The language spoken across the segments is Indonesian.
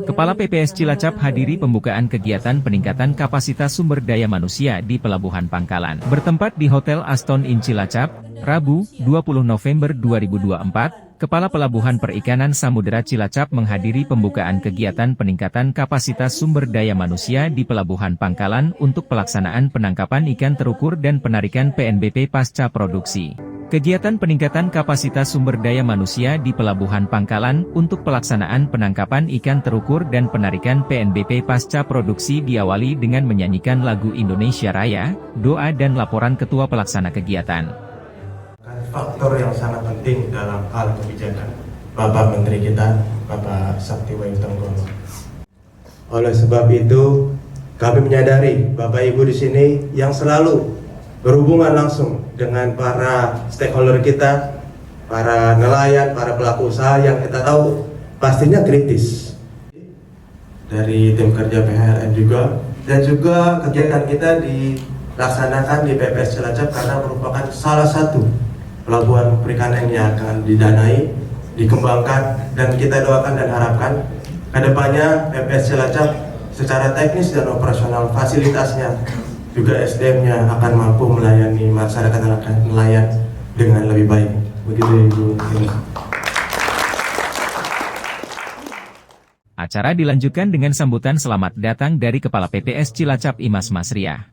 Kepala PPS Cilacap hadiri pembukaan kegiatan peningkatan kapasitas sumber daya manusia di Pelabuhan Pangkalan. Bertempat di Hotel Aston Inn Cilacap, Rabu, 20 November 2024, Kepala Pelabuhan Perikanan Samudera Cilacap menghadiri pembukaan kegiatan peningkatan kapasitas sumber daya manusia di Pelabuhan Pangkalan untuk pelaksanaan penangkapan ikan terukur dan penarikan PNBP pasca produksi. Kegiatan peningkatan kapasitas sumber daya manusia di Pelabuhan Pangkalan untuk pelaksanaan penangkapan ikan terukur dan penarikan PNBP pasca produksi diawali dengan menyanyikan lagu Indonesia Raya, doa dan laporan Ketua Pelaksana kegiatan. Faktor yang sangat penting dalam hal kebijakan Bapak Menteri kita, Bapak Saktiwahyu Tenggono. Oleh sebab itu, kami menyadari Bapak Ibu di sini yang selalu berhubungan langsung dengan para stakeholder kita, para nelayan, para pelaku usaha yang kita tahu pastinya kritis. Dari tim kerja PHRN juga, dan juga kegiatan kita dilaksanakan di PPS Cilacap karena merupakan salah satu pelabuhan perikanan yang akan didanai, dikembangkan, dan kita doakan dan harapkan kedepannya PPS Cilacap secara teknis dan operasional fasilitasnya juga SDM-nya akan mampu melayani masyarakat nelayan dengan lebih baik. Begitu Ibu. Acara dilanjutkan dengan sambutan selamat datang dari Kepala PPS Cilacap Imas Masriah.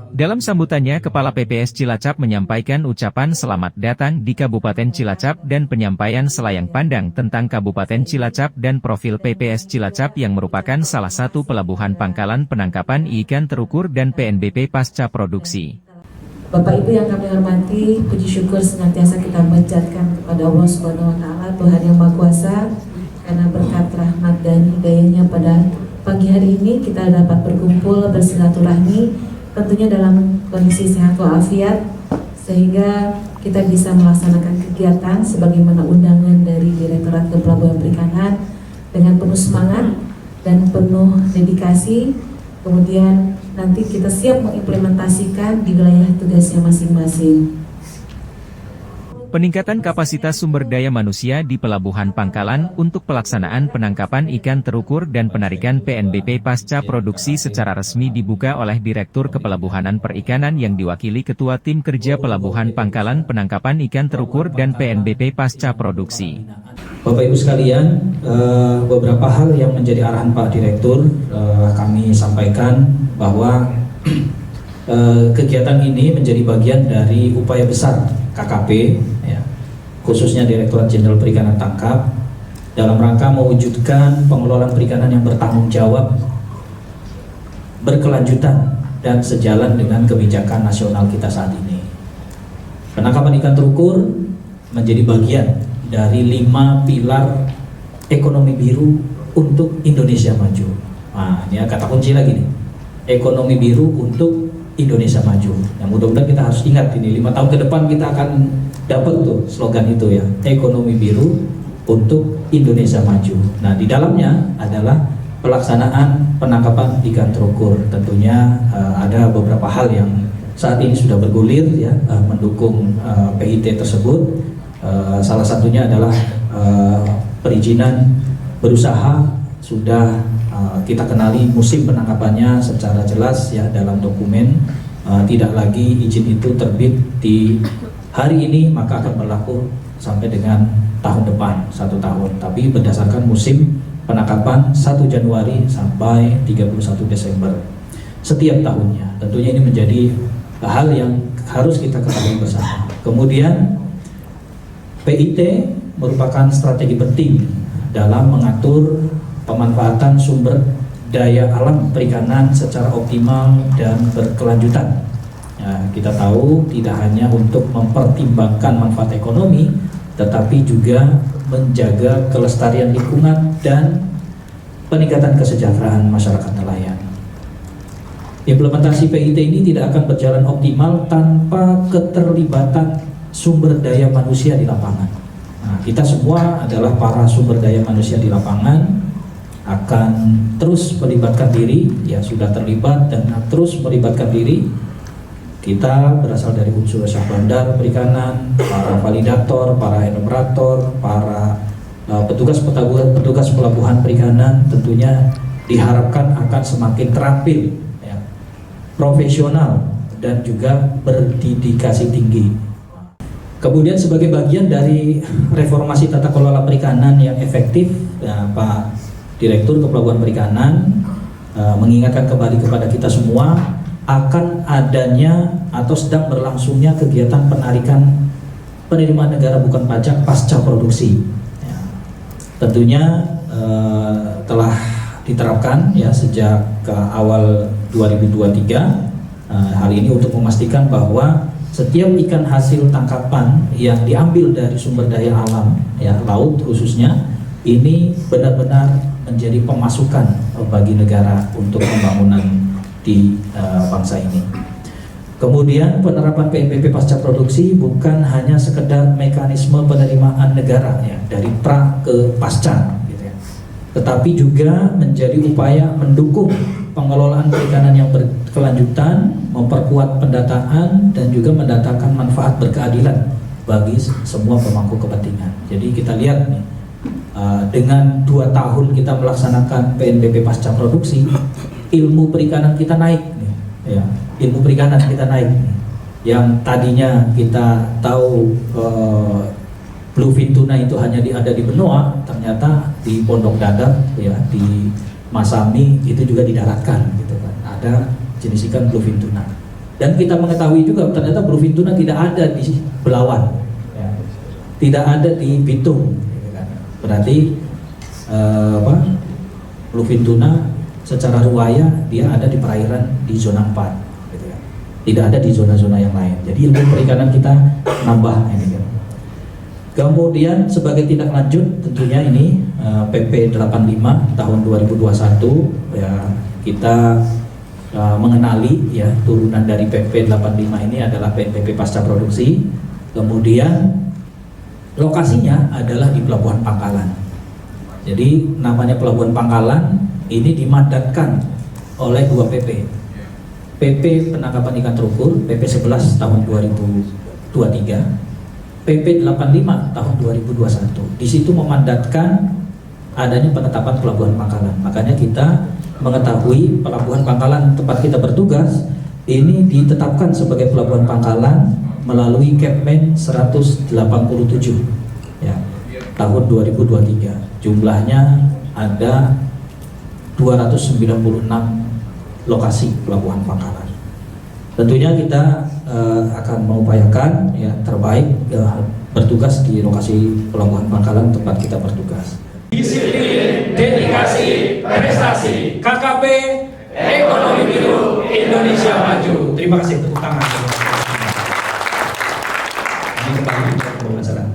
Dalam sambutannya, Kepala PPS Cilacap menyampaikan ucapan selamat datang di Kabupaten Cilacap dan penyampaian selayang pandang tentang Kabupaten Cilacap dan profil PPS Cilacap yang merupakan salah satu pelabuhan pangkalan penangkapan ikan terukur dan PNBP pasca produksi. Bapak Ibu yang kami hormati, puji syukur senantiasa kita panjatkan kepada Allah Subhanahu wa Ta'ala, Tuhan yang Maha Kuasa, karena berkat rahmat dan hidayahnya pada pagi hari ini kita dapat berkumpul bersilaturahmi tentunya dalam kondisi sehat walafiat, sehingga kita bisa melaksanakan kegiatan sebagaimana undangan dari Direktorat Pelabuhan Perikanan dengan penuh semangat dan penuh dedikasi. Kemudian nanti kita siap mengimplementasikan di wilayah tugasnya masing-masing. Peningkatan kapasitas sumber daya manusia di Pelabuhan Pangkalan untuk pelaksanaan penangkapan ikan terukur dan penarikan PNBP pasca produksi secara resmi dibuka oleh Direktur Kepelabuhanan Perikanan yang diwakili Ketua Tim Kerja Pelabuhan Pangkalan penangkapan ikan terukur dan PNBP pasca produksi. Bapak Ibu sekalian, beberapa hal yang menjadi arahan Pak Direktur kami sampaikan bahwa kegiatan ini menjadi bagian dari upaya besar KKP, ya, khususnya Direktorat Jenderal Perikanan Tangkap, dalam rangka mewujudkan pengelolaan perikanan yang bertanggung jawab, berkelanjutan, dan sejalan dengan kebijakan nasional kita saat ini. Penangkapan ikan terukur menjadi bagian dari 5 pilar ekonomi biru untuk Indonesia maju. Nah, ini kata kunci lagi nih, ekonomi biru untuk Indonesia maju. Yang mudah-mudahan kita harus ingat ini 5 tahun ke depan kita akan dapat tuh slogan itu ya, ekonomi biru untuk Indonesia maju. Nah, di dalamnya adalah pelaksanaan penangkapan ikan terukur. Tentunya ada beberapa hal yang saat ini sudah bergulir ya, mendukung PIT tersebut. Salah satunya adalah perizinan berusaha sudah kita kenali musim penangkapannya secara jelas ya dalam dokumen, tidak lagi izin itu terbit di hari ini maka akan berlaku sampai dengan tahun depan 1 tahun, tapi berdasarkan musim penangkapan 1 Januari sampai 31 Desember setiap tahunnya. Tentunya ini menjadi hal yang harus kita ketahui bersama. Kemudian PIT merupakan strategi penting dalam mengatur pemanfaatan sumber daya alam perikanan secara optimal dan berkelanjutan. Ya, kita tahu tidak hanya untuk mempertimbangkan manfaat ekonomi, tetapi juga menjaga kelestarian lingkungan dan peningkatan kesejahteraan masyarakat nelayan. Implementasi PIT ini tidak akan berjalan optimal tanpa keterlibatan sumber daya manusia di lapangan. Nah, kita semua adalah para sumber daya manusia di lapangan, akan terus melibatkan diri, ya sudah terlibat dan terus melibatkan diri. Kita berasal dari unsur syah bandar perikanan, para validator, para enumerator, para petugas pelabuhan perikanan tentunya diharapkan akan semakin terampil, ya, profesional dan juga berdedikasi tinggi. Kemudian sebagai bagian dari reformasi tata kelola perikanan yang efektif, ya, Pak Direktur Kepelabuhan Perikanan mengingatkan kembali kepada kita semua akan adanya atau sedang berlangsungnya kegiatan penarikan penerimaan negara bukan pajak pasca produksi. Ya, tentunya telah diterapkan ya sejak awal 2023. Hal ini untuk memastikan bahwa setiap ikan hasil tangkapan yang diambil dari sumber daya alam, ya laut khususnya, ini benar-benar menjadi pemasukan bagi negara untuk pembangunan di bangsa ini. Kemudian penerapan PNBP pasca produksi bukan hanya sekedar mekanisme penerimaan negara ya dari pra ke pasca, gitu ya, tetapi juga menjadi upaya mendukung pengelolaan perikanan yang berkelanjutan, memperkuat pendataan dan juga mendatangkan manfaat berkeadilan bagi semua pemangku kepentingan. Jadi kita lihat nih, dengan 2 tahun kita melaksanakan PNBP pasca produksi, ilmu perikanan kita naik nih, ya. Ilmu perikanan kita naik nih. Yang tadinya kita tahu bluefin tuna itu hanya ada di Benoa, ternyata di Pondok Dadap, ya, di Masami itu juga didaratkan, gitu kan. Ada jenis ikan bluefin tuna. Dan kita mengetahui juga ternyata bluefin tuna tidak ada di Belawan, ya. Tidak ada di Bitung, gitu kan. Berarti bluefin tuna secara ruwaya dia ada di perairan di zona 4. Tidak ada di zona-zona yang lain. Jadi ilmu perikanan kita nambah ini kan. Kemudian sebagai tindak lanjut tentunya ini PP 85 tahun 2021 ya, kita mengenali ya turunan dari PP 85 ini adalah PNBP pasca produksi. Kemudian lokasinya adalah di Pelabuhan Pangkalan. Jadi namanya Pelabuhan Pangkalan ini dimandatkan oleh 2 PP. PP penangkapan ikan terukur PP 11 tahun 2023, PP 85 tahun 2021. Di situ memandatkan adanya penetapan Pelabuhan Pangkalan. Makanya kita mengetahui Pelabuhan Pangkalan tempat kita bertugas ini ditetapkan sebagai Pelabuhan Pangkalan melalui Kepmen 187 ya, tahun 2023. Jumlahnya ada 296 lokasi pelabuhan Pangkalan. Tentunya kita akan mengupayakan ya terbaik bertugas di lokasi pelabuhan Pangkalan tempat kita bertugas. Disiplin, dedikasi, prestasi, KKP, ekonomi biru, Indonesia maju. Terima kasih, tepuk tangan. Ini kembali ke pembicaraan.